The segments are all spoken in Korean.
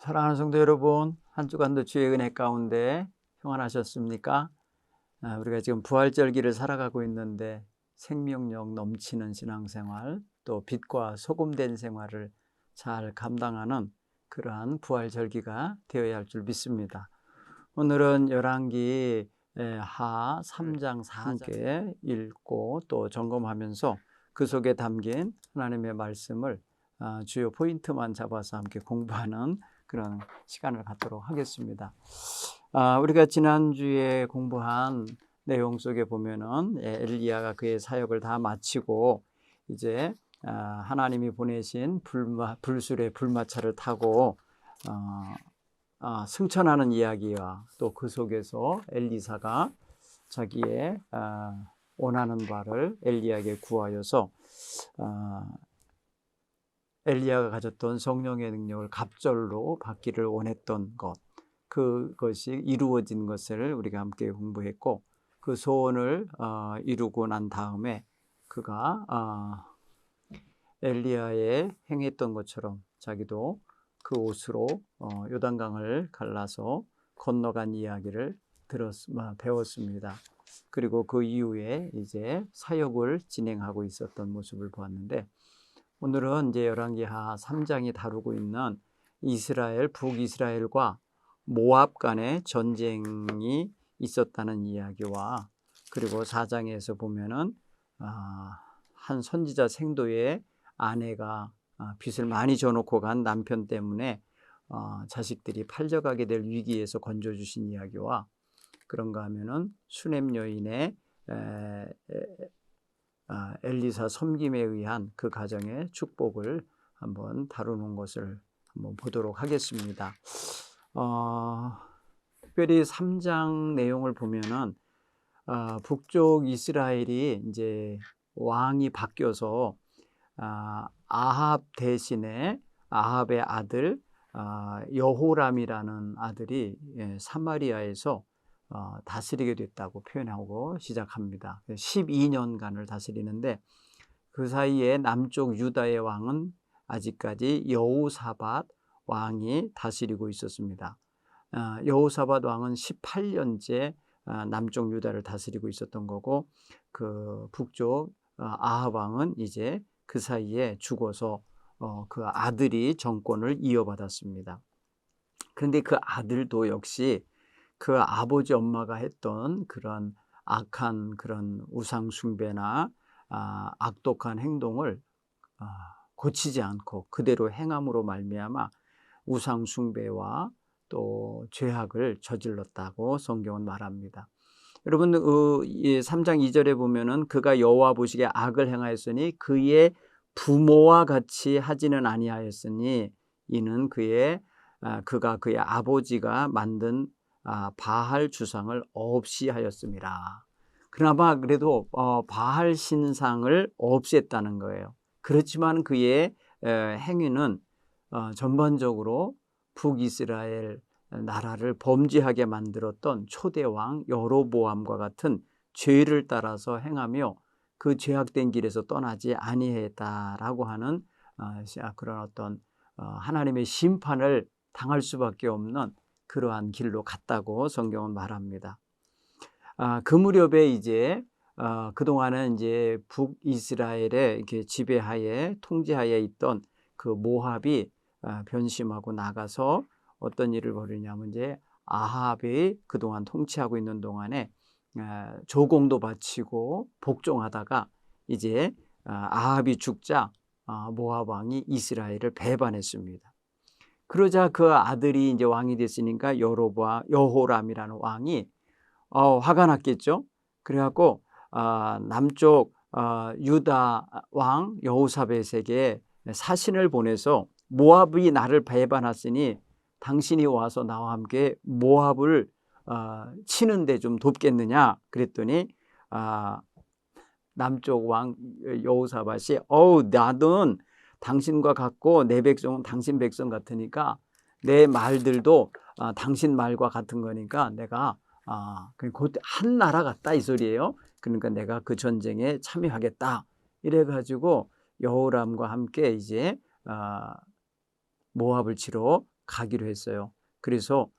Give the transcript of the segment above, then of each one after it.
사랑하는 성도 여러분, 한 주간도 주의 은혜 가운데 평안하셨습니까? 우리가 지금 부활절기를 살아가고 있는데 생명력 넘치는 신앙생활, 또 빛과 소금된 생활을 잘 감당하는 그러한 부활절기가 되어야 할 줄 믿습니다. 오늘은 열왕기 하 3장 4장 읽고 또 점검하면서 그 속에 담긴 하나님의 말씀을 주요 포인트만 잡아서 함께 공부하는 그런 시간을 갖도록 하겠습니다. 우리가 지난주에 공부한 내용 속에 보면은 엘리야가 그의 사역을 다 마치고 이제 하나님이 보내신 불술의 불마차를 타고 승천하는 이야기와 또 그 속에서 엘리사가 자기의 원하는 바를 엘리야에게 구하여서 엘리야가 가졌던 성령의 능력을 갑절로 받기를 원했던 것, 그것이 이루어진 것을 우리가 함께 공부했고, 그 소원을 이루고 난 다음에 그가 엘리야의 행했던 것처럼 자기도 그 옷으로 요단강을 갈라서 건너간 이야기를 배웠습니다. 그리고 그 이후에 이제 사역을 진행하고 있었던 모습을 보았는데, 오늘은 이제 열왕기하 3장이 다루고 있는 북이스라엘과 모압 간의 전쟁이 있었다는 이야기와, 그리고 4장에서 보면은 한 선지자 생도의 아내가 빚을 많이 져놓고 간 남편 때문에 자식들이 팔려가게 될 위기에서 건져주신 이야기와, 그런가 하면은 수넴 여인의 엘리사 섬김에 의한 그 가정의 축복을 한번 다루는 것을 한번 보도록 하겠습니다. 특별히 3장 내용을 보면은 북쪽 이스라엘이 이제 왕이 바뀌어서 아합 대신에 아합의 아들 여호람이라는 아들이 사마리아에서 다스리게 됐다고 표현하고 시작합니다. 12년간을 다스리는데, 그 사이에 남쪽 유다의 왕은 아직까지 여호사밧 왕이 다스리고 있었습니다. 여호사밧 왕은 18년째 남쪽 유다를 다스리고 있었던 거고, 그 북쪽 아합 왕은 이제 그 사이에 죽어서 그 아들이 정권을 이어받았습니다. 그런데 그 아들도 역시 그 아버지 엄마가 했던 그런 악한 그런 우상 숭배나 악독한 행동을 고치지 않고 그대로 행함으로 말미암아 우상 숭배와 또 죄악을 저질렀다고 성경은 말합니다. 여러분, 3장 2절에 보면은 그가 여호와 보시기에 악을 행하였으니 그의 부모와 같이 하지는 아니하였으니 이는 그가 그의 아버지가 만든 바할 주상을 없이 하였습니다. 그나마 그래도 바할 신상을 없앴다는 거예요. 그렇지만 그의 행위는 전반적으로 북이스라엘 나라를 범죄하게 만들었던 초대왕 여로보암과 같은 죄를 따라서 행하며 그 죄악된 길에서 떠나지 아니했다라고 하는 그런 어떤 하나님의 심판을 당할 수밖에 없는 그러한 길로 갔다고 성경은 말합니다. 그 무렵에 이제 그동안은 이제 북이스라엘의 이렇게 지배하에 통제하에 있던 그 모압이 변심하고 나가서 어떤 일을 벌이냐면, 이제 아합이 그동안 통치하고 있는 동안에 조공도 바치고 복종하다가 이제 아합이 죽자 모압 왕이 이스라엘을 배반했습니다. 그러자 그 아들이 이제 왕이 됐으니까 여호람이라는 왕이 화가 났겠죠. 그래갖고 남쪽 유다 왕 여호사밧에게 사신을 보내서 모압이 나를 배반했으니 당신이 와서 나와 함께 모압을 치는데 좀 돕겠느냐 그랬더니 남쪽 왕 여호사밧이 나는 당신과 같고 내 백성은 당신 백성 같으니까 내 말들도 당신 말과 같은 거니까 내가 곧 한 나라 같다 이 소리예요. 그러니까 내가 그 전쟁에 참여하겠다 이래가지고 여호람과 함께 이제 모압을 치러 가기로 했어요. 그래서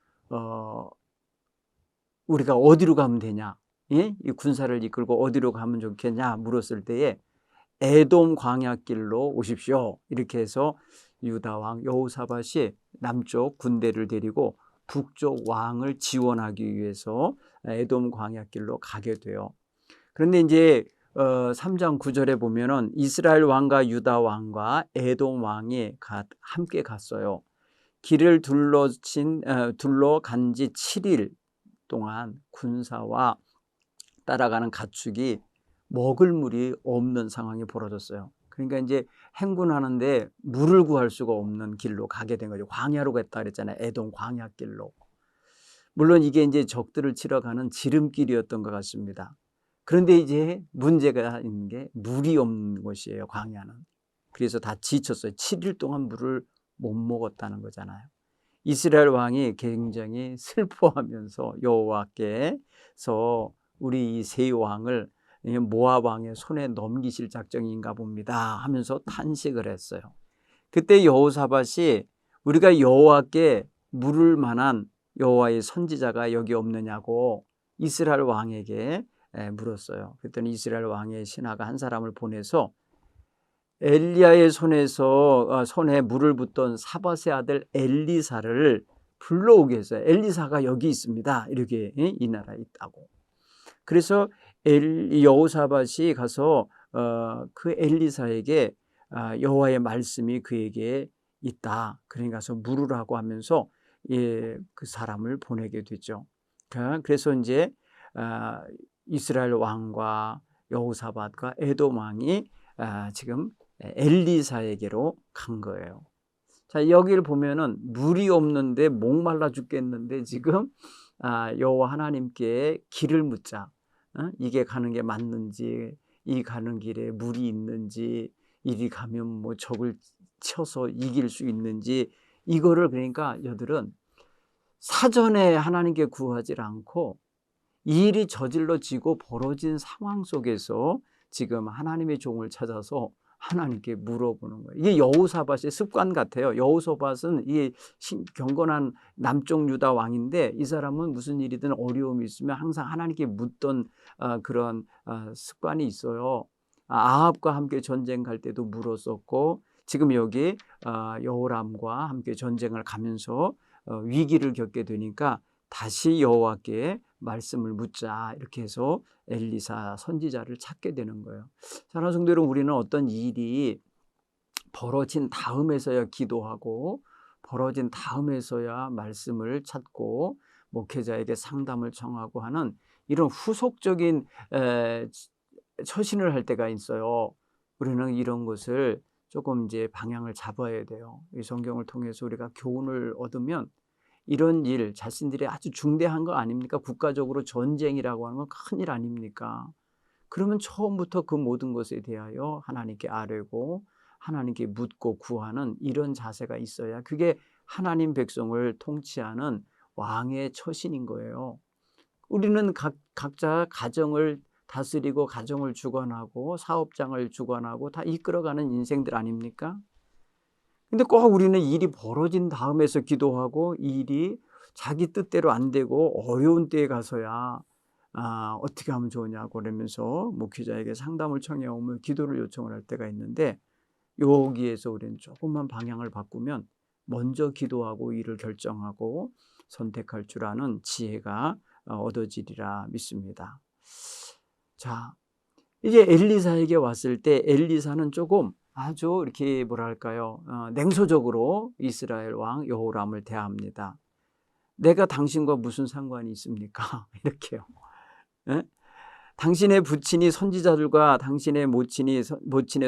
우리가 어디로 가면 되냐? 예? 이 군사를 이끌고 어디로 가면 좋겠냐? 물었을 때에 에돔 광야길로 오십시오. 이렇게 해서 유다 왕 여호사밧이 남쪽 군대를 데리고 북쪽 왕을 지원하기 위해서 에돔 광야길로 가게 돼요. 그런데 이제 3장 9절에 보면은 이스라엘 왕과 유다 왕과 에돔 왕이 함께 갔어요. 길을 둘러간 지 7일 동안 군사와 따라가는 가축이 먹을 물이 없는 상황이 벌어졌어요. 그러니까 이제 행군하는데 물을 구할 수가 없는 길로 가게 된 거죠. 광야로 갔다 그랬잖아요. 에돔 광야길로. 물론 이게 이제 적들을 치러 가는 지름길이었던 것 같습니다. 그런데 이제 문제가 있는 게 물이 없는 곳이에요, 광야는. 그래서 다 지쳤어요. 7일 동안 물을 못 먹었다는 거잖아요. 이스라엘 왕이 굉장히 슬퍼하면서 여호와께서 우리 이 세 왕을 모압 왕의 손에 넘기실 작정인가 봅니다 하면서 탄식을 했어요. 그때 여호사밧이 우리가 여호와께 물을 만한 여호와의 선지자가 여기 없느냐고 이스라엘 왕에게 물었어요. 그랬더니 이스라엘 왕의 신하가 한 사람을 보내서 엘리야의 손에 물을 붓던 사밧의 아들 엘리사를 불러오게 했어요. 엘리사가 여기 있습니다. 이렇게 이 나라에 있다고. 그래서 여호사밧이 가서 그 엘리사에게 여호와의 말씀이 그에게 있다. 그러니까 가서 물으라고 하면서 그 사람을 보내게 되죠. 그래서 이제 이스라엘 왕과 여호사밧과 에돔 왕이 지금 엘리사에게로 간 거예요. 자, 여기를 보면은 물이 없는데 목말라 죽겠는데 지금 여호와 하나님께 길을 묻자. 이게 가는 게 맞는지, 이 가는 길에 물이 있는지, 이리 가면 뭐 적을 쳐서 이길 수 있는지, 이거를 그러니까 여들은 사전에 하나님께 구하지 않고 이 일이 저질러지고 벌어진 상황 속에서 지금 하나님의 종을 찾아서 하나님께 물어보는 거예요. 이게 여호사밧의 습관 같아요. 여호사밧은 이 경건한 남쪽 유다 왕인데 이 사람은 무슨 일이든 어려움이 있으면 항상 하나님께 묻던 그런 습관이 있어요. 아합과 함께 전쟁 갈 때도 물었었고 지금 여기 여호람과 함께 전쟁을 가면서 위기를 겪게 되니까 다시 여호와께 말씀을 묻자 이렇게 해서 엘리사 선지자를 찾게 되는 거예요. 사랑하는 성도 여러분, 우리는 어떤 일이 벌어진 다음에서야 기도하고 벌어진 다음에서야 말씀을 찾고 목회자에게 상담을 청하고 하는 이런 후속적인 처신을 할 때가 있어요. 우리는 이런 것을 조금 이제 방향을 잡아야 돼요. 이 성경을 통해서 우리가 교훈을 얻으면 이런 일 자신들이 아주 중대한 거 아닙니까? 국가적으로 전쟁이라고 하는 건 큰일 아닙니까? 그러면 처음부터 그 모든 것에 대하여 하나님께 아뢰고 하나님께 묻고 구하는 이런 자세가 있어야 그게 하나님 백성을 통치하는 왕의 처신인 거예요. 우리는 각자 가정을 다스리고 가정을 주관하고 사업장을 주관하고 다 이끌어가는 인생들 아닙니까? 근데 꼭 우리는 일이 벌어진 다음에서 기도하고 일이 자기 뜻대로 안 되고 어려운 때에 가서야 어떻게 하면 좋으냐고 그러면서 목회자에게 상담을 청해 오면 기도를 요청을 할 때가 있는데 여기에서 우리는 조금만 방향을 바꾸면 먼저 기도하고 일을 결정하고 선택할 줄 아는 지혜가 얻어지리라 믿습니다. 자, 이제 엘리사에게 왔을 때 엘리사는 조금 아주 이렇게 뭐랄까요, 냉소적으로 이스라엘 왕 여호람을 대합니다. 내가 당신과 무슨 상관이 있습니까? 이렇게요. 예? 당신의 부친이 선지자들과 당신의 모친의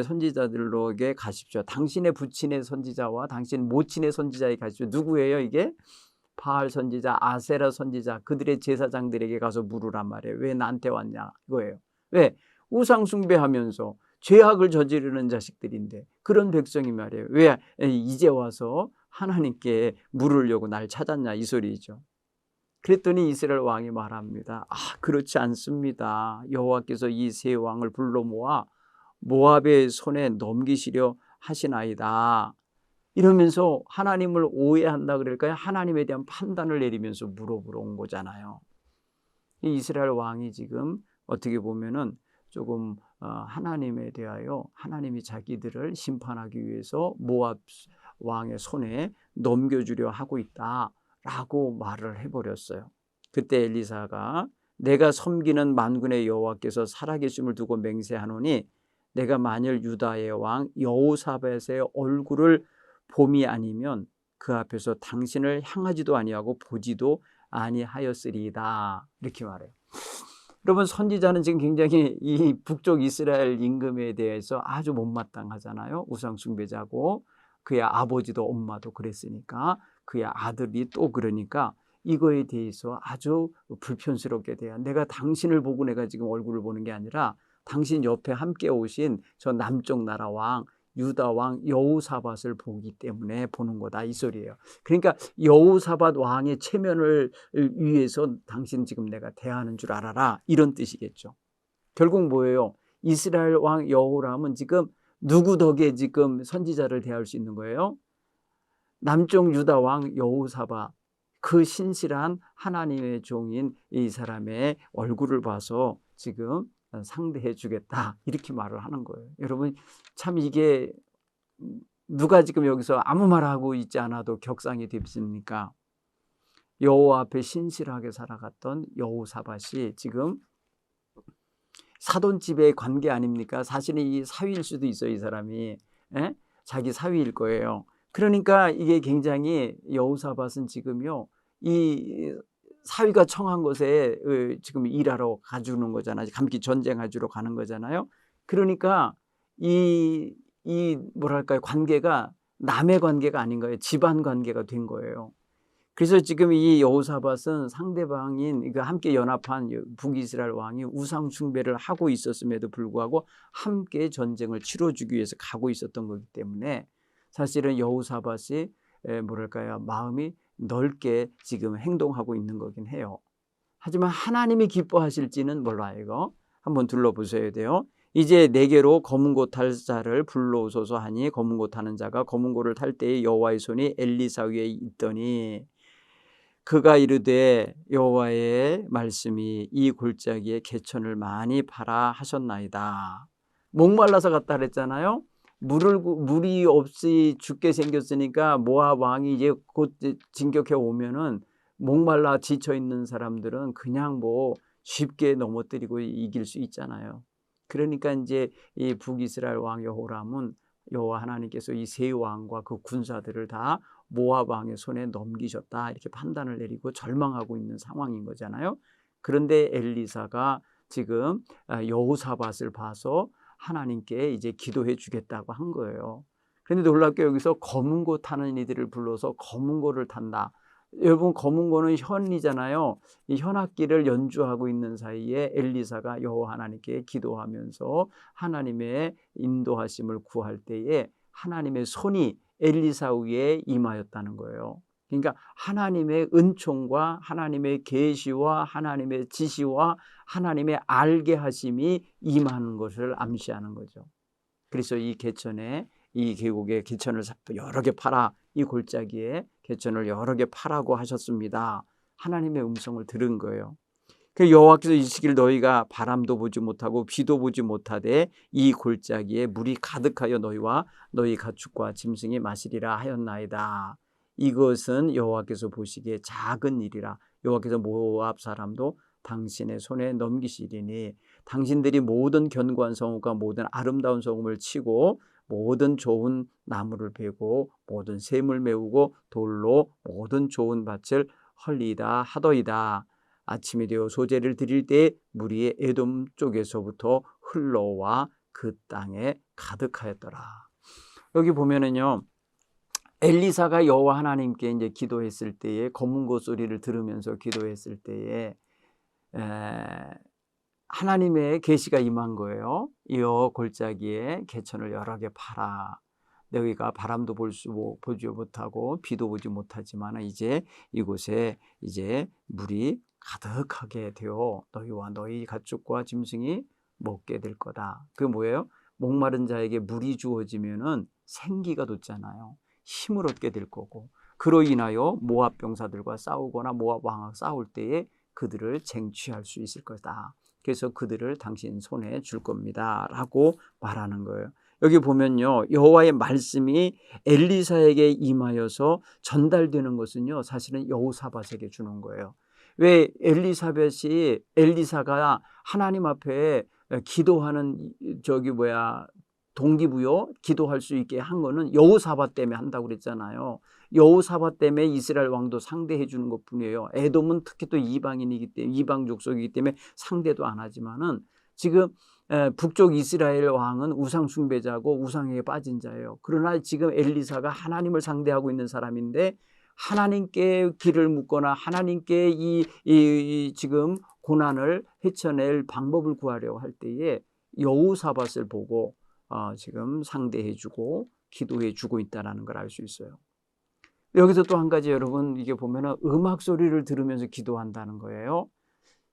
선지자들에게 가십시오. 당신의 부친의 선지자와 당신 모친의 선지자에게 가십시오. 누구예요 이게? 바알 선지자, 아세라 선지자, 그들의 제사장들에게 가서 물으란 말이에요. 왜 나한테 왔냐 이거예요. 왜? 우상 숭배하면서 죄악을 저지르는 자식들인데 그런 백성이 말이에요. 왜 이제 와서 하나님께 물으려고 날 찾았냐 이 소리죠. 그랬더니 이스라엘 왕이 말합니다. 그렇지 않습니다. 여호와께서 이 세 왕을 불러 모아 모압의 손에 넘기시려 하시나이다. 이러면서 하나님을 오해한다 그럴까요? 하나님에 대한 판단을 내리면서 물어보러 온 거잖아요. 이 이스라엘 왕이 지금 어떻게 보면은 조금 하나님에 대하여 하나님이 자기들을 심판하기 위해서 모압 왕의 손에 넘겨주려 하고 있다라고 말을 해버렸어요. 그때 엘리사가 내가 섬기는 만군의 여호와께서 살아계심을 두고 맹세하노니 내가 만일 유다의 왕 여호사밧의 얼굴을 봄이 아니면 그 앞에서 당신을 향하지도 아니하고 보지도 아니하였으리이다. 이렇게 말해요. 여러분, 선지자는 지금 굉장히 이 북쪽 이스라엘 임금에 대해서 아주 못마땅하잖아요. 우상 숭배자고 그의 아버지도 엄마도 그랬으니까 그의 아들이 또 그러니까 이거에 대해서 아주 불편스럽게 돼요. 내가 당신을 보고 내가 지금 얼굴을 보는 게 아니라 당신 옆에 함께 오신 저 남쪽 나라 왕 유다 왕 여호사밧을 보기 때문에 보는 거다 이 소리예요. 그러니까 여호사밧 왕의 체면을 위해서 당신 지금 내가 대하는 줄 알아라 이런 뜻이겠죠. 결국 뭐예요? 이스라엘 왕 여호람은 지금 누구 덕에 지금 선지자를 대할 수 있는 거예요? 남쪽 유다 왕 여호사밧, 그 신실한 하나님의 종인 이 사람의 얼굴을 봐서 지금 상대해 주겠다 이렇게 말을 하는 거예요. 여러분, 참 이게 누가 지금 여기서 아무 말하고 있지 않아도 격상이 되십니까? 여호와 앞에 신실하게 살아갔던 여호사밧이 지금 사돈집의 관계 아닙니까? 사실은 이 사위일 수도 있어요. 이 사람이 자기 사위일 거예요. 그러니까 이게 굉장히 여호사밧은 지금요 이 사위가 청한 곳에 지금 일하러 가주는 거잖아요. 함께 전쟁하주러 가는 거잖아요. 그러니까 이 뭐랄까요, 관계가 남의 관계가 아닌 거예요. 집안 관계가 된 거예요. 그래서 지금 이 여호사밧은 상대방인 그러니까 함께 연합한 북이스라엘 왕이 우상 숭배를 하고 있었음에도 불구하고 함께 전쟁을 치러주기 위해서 가고 있었던 거기 때문에 사실은 여호사밧이 뭐랄까요, 마음이 넓게 지금 행동하고 있는 거긴 해요. 하지만 하나님이 기뻐하실지는 몰라요. 이거 한번 둘러보셔야 돼요. 이제 내게로 검은고 탈 자를 불러오소서 하니 검은고 타는 자가 검은고를 탈 때에 여호와의 손이 엘리사 위에 있더니 그가 이르되 여호와의 말씀이 이 골짜기에 개천을 많이 파라 하셨나이다. 목말라서 갔다 그랬잖아요. 물이 없이 죽게 생겼으니까 모압 왕이 이제 곧 진격해 오면은 목말라 지쳐 있는 사람들은 그냥 뭐 쉽게 넘어뜨리고 이길 수 있잖아요. 그러니까 이제 이 북이스라엘 왕 여호람은 여호와 하나님께서 이 세 왕과 그 군사들을 다 모압 왕의 손에 넘기셨다 이렇게 판단을 내리고 절망하고 있는 상황인 거잖아요. 그런데 엘리사가 지금 여호사밧을 봐서 하나님께 이제 기도해 주겠다고 한 거예요. 그런데 놀랍게 여기서 검은고 타는 이들을 불러서 검은고를 탄다. 여러분, 검은고는 현이잖아요. 이 현악기를 연주하고 있는 사이에 엘리사가 여호와 하나님께 기도하면서 하나님의 인도하심을 구할 때에 하나님의 손이 엘리사 위에 임하였다는 거예요. 그러니까 하나님의 은총과 하나님의 계시와 하나님의 지시와 하나님의 알게 하심이 임하는 것을 암시하는 거죠. 그래서 이 개천에 이 계곡에 개천을 여러 개 파라, 이 골짜기에 개천을 여러 개 파라고 하셨습니다. 하나님의 음성을 들은 거예요. 그 여호와께서 이르시기를 너희가 바람도 보지 못하고 비도 보지 못하되 이 골짜기에 물이 가득하여 너희와 너희 가축과 짐승이 마시리라 하였나이다. 이것은 여호와께서 보시기에 작은 일이라. 여호와께서 모압 사람도 당신의 손에 넘기시리니 당신들이 모든 견고한 성읍과 모든 아름다운 성읍을 치고 모든 좋은 나무를 베고 모든 샘을 메우고 돌로 모든 좋은 밭을 헐리다 하더이다. 아침이 되어 소재를 드릴 때 물이 에돔 쪽에서부터 흘러와 그 땅에 가득하였더라. 여기 보면은요, 엘리사가 여호와 하나님께 이제 기도했을 때에 검은고 소리를 들으면서 기도했을 때에 하나님의 계시가 임한 거예요. 이 골짜기에 개천을 여러 개 파라. 너희가 바람도 보지 못하고 비도 보지 못하지만 이제 이곳에 이제 물이 가득하게 되어 너희와 너희 가축과 짐승이 먹게 될 거다. 그게 뭐예요? 목마른 자에게 물이 주어지면은 생기가 돋잖아요. 힘을 얻게 될 거고, 그로 인하여 모압 병사들과 싸우거나 모압 왕과 싸울 때에 그들을 쟁취할 수 있을 거다. 그래서 그들을 당신 손에 줄 겁니다 라고 말하는 거예요. 여기 보면요, 여호와의 말씀이 엘리사에게 임하여서 전달되는 것은요, 사실은 여호사밧에게 주는 거예요. 왜 엘리사가 하나님 앞에 기도하는 동기부여 기도할 수 있게 한 거는 여호사밧 때문에 한다고 그랬잖아요. 여호사밧 때문에 이스라엘 왕도 상대해 주는 것뿐이에요. 에돔은 특히 또 이방인이기 때문에, 이방 족속이기 때문에 상대도 안 하지만은 지금 북쪽 이스라엘 왕은 우상 숭배자고 우상에 빠진 자예요. 그러나 지금 엘리사가 하나님을 상대하고 있는 사람인데, 하나님께 길을 묻거나 하나님께 이 지금 고난을 헤쳐낼 방법을 구하려고 할 때에 여호사밧을 보고 지금 상대해주고 기도해주고 있다는 걸 알 수 있어요. 여기서 또 한 가지, 여러분, 이게 보면은 음악 소리를 들으면서 기도한다는 거예요.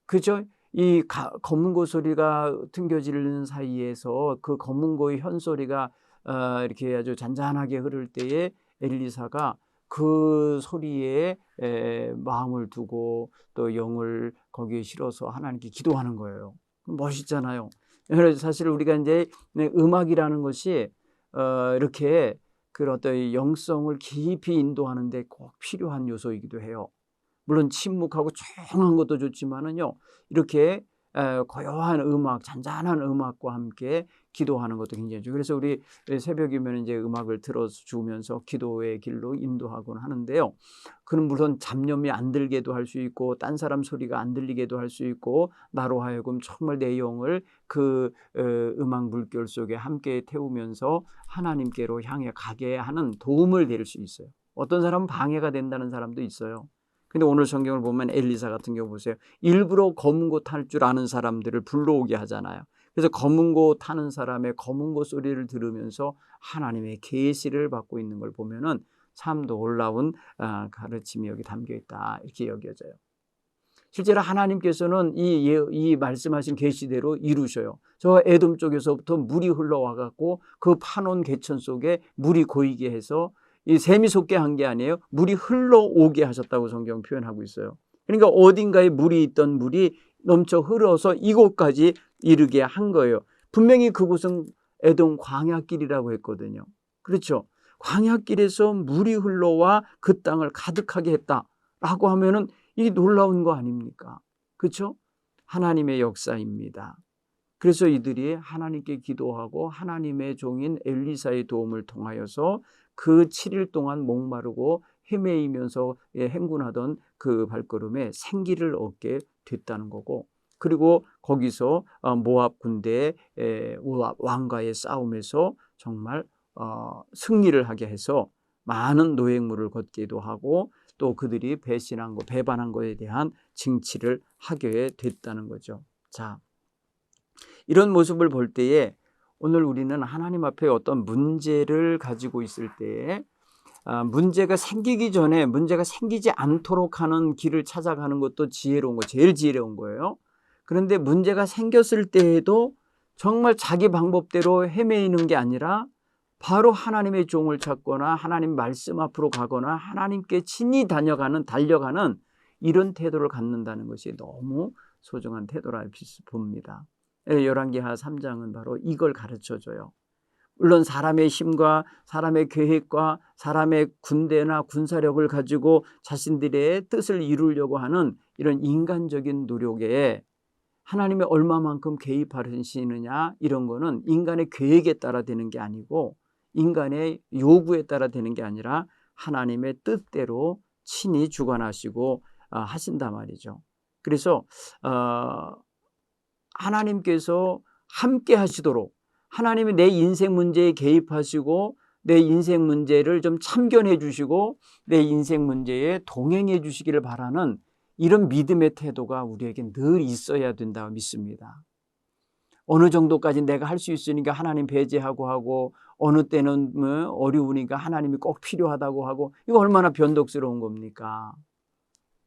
그죠? 이 검은고 소리가 튕겨지는 사이에서 그 검은고의 현소리가 이렇게 아주 잔잔하게 흐를 때에 엘리사가 그 소리에 마음을 두고 또 영을 거기에 실어서 하나님께 기도하는 거예요. 멋있잖아요. 사실 우리가 이제 음악이라는 것이 이렇게 그런 어떤 영성을 깊이 인도하는데 꼭 필요한 요소이기도 해요. 물론 침묵하고 조용한 것도 좋지만은요, 이렇게 고요한 음악, 잔잔한 음악과 함께 기도하는 것도 굉장히 좋아요. 그래서 우리 새벽이면 이제 음악을 들어주면서 기도의 길로 인도하곤 하는데요. 그는 물론 잡념이 안 들게도 할 수 있고, 딴 사람 소리가 안 들리게도 할 수 있고, 나로 하여금 정말 내 영을 그 음악 물결 속에 함께 태우면서 하나님께로 향해 가게 하는 도움을 될 수 있어요. 어떤 사람은 방해가 된다는 사람도 있어요. 근데 오늘 성경을 보면 엘리사 같은 경우 보세요. 일부러 검은고 탈 줄 아는 사람들을 불러오게 하잖아요. 그래서 검은고 타는 사람의 검은고 소리를 들으면서 하나님의 계시를 받고 있는 걸 보면은 참 놀라운 가르침이 여기 담겨 있다, 이렇게 여겨져요. 실제로 하나님께서는 이 말씀하신 계시대로 이루셔요. 저 에돔 쪽에서부터 물이 흘러와 갖고 그 파논 개천 속에 물이 고이게 해서 이 샘이 솟게 한 게 아니에요. 물이 흘러오게 하셨다고 성경 표현하고 있어요. 그러니까 어딘가에 물이 있던 물이 넘쳐 흘러서 이곳까지 이르게 한 거예요. 분명히 그곳은 에돔 광야길이라고 했거든요. 그렇죠? 광야길에서 물이 흘러와 그 땅을 가득하게 했다라고 하면은 이 놀라운 거 아닙니까? 그렇죠? 하나님의 역사입니다. 그래서 이들이 하나님께 기도하고 하나님의 종인 엘리사의 도움을 통하여서 그 7일 동안 목마르고 헤매이면서 행군하던 그 발걸음에 생기를 얻게 됐다는 거고, 그리고 거기서 모압 군대의 왕과의 싸움에서 정말 승리를 하게 해서 많은 노획물을 걷기도 하고, 또 그들이 배신한 거, 배반한 것에 대한 징치를 하게 됐다는 거죠. 자, 이런 모습을 볼 때에 오늘 우리는 하나님 앞에 어떤 문제를 가지고 있을 때에 문제가 생기기 전에 문제가 생기지 않도록 하는 길을 찾아가는 것도 지혜로운 거, 제일 지혜로운 거예요. 그런데 문제가 생겼을 때에도 정말 자기 방법대로 헤매이는 게 아니라 바로 하나님의 종을 찾거나 하나님 말씀 앞으로 가거나 하나님께 친히 달려가는 이런 태도를 갖는다는 것이 너무 소중한 태도라 봅니다. 열왕기하 3장은 바로 이걸 가르쳐줘요. 물론 사람의 힘과 사람의 계획과 사람의 군대나 군사력을 가지고 자신들의 뜻을 이루려고 하는 이런 인간적인 노력에 하나님이 얼마만큼 개입하시느냐, 이런 거는 인간의 계획에 따라 되는 게 아니고 인간의 요구에 따라 되는 게 아니라 하나님의 뜻대로 친히 주관하시고 하신단 말이죠. 그래서 하나님께서 함께 하시도록, 하나님이 내 인생 문제에 개입하시고 내 인생 문제를 좀 참견해 주시고 내 인생 문제에 동행해 주시기를 바라는 이런 믿음의 태도가 우리에게 늘 있어야 된다고 믿습니다. 어느 정도까지 내가 할 수 있으니까 하나님 배제하고 하고, 어느 때는 어려우니까 하나님이 꼭 필요하다고 하고, 이거 얼마나 변덕스러운 겁니까?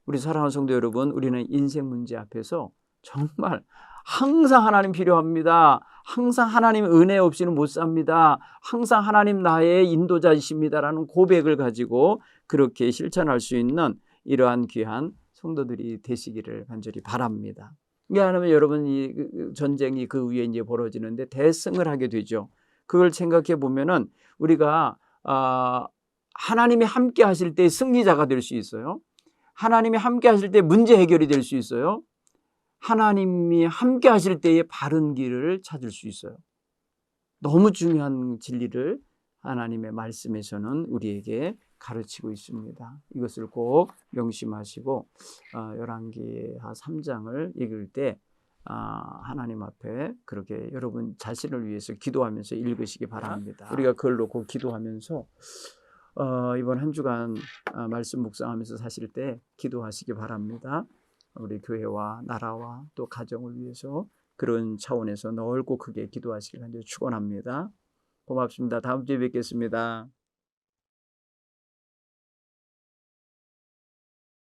우리 사랑하는 성도 여러분, 우리는 인생 문제 앞에서 정말 항상 하나님 필요합니다. 항상 하나님 은혜 없이는 못 삽니다. 항상 하나님 나의 인도자이십니다라는 고백을 가지고 그렇게 실천할 수 있는 이러한 귀한 성도들이 되시기를 간절히 바랍니다. 왜냐하면 여러분 이 전쟁이 그 위에 이제 벌어지는데 대승을 하게 되죠. 그걸 생각해 보면은 우리가 하나님이 함께 하실 때 승리자가 될 수 있어요. 하나님이 함께 하실 때 문제 해결이 될 수 있어요. 하나님이 함께 하실 때에 바른 길을 찾을 수 있어요. 너무 중요한 진리를 하나님의 말씀에서는 우리에게 가르치고 있습니다. 이것을 꼭 명심하시고 열왕기하 3장을 읽을 때 하나님 앞에 그렇게 여러분 자신을 위해서 기도하면서 읽으시기 바랍니다. 우리가 그걸 놓고 기도하면서 이번 한 주간 말씀 묵상하면서 사실 때 기도하시기 바랍니다. 우리 교회와 나라와 또 가정을 위해서 그런 차원에서 넓고 크게 기도하시길 간절히 축원합니다. 고맙습니다. 다음 주에 뵙겠습니다.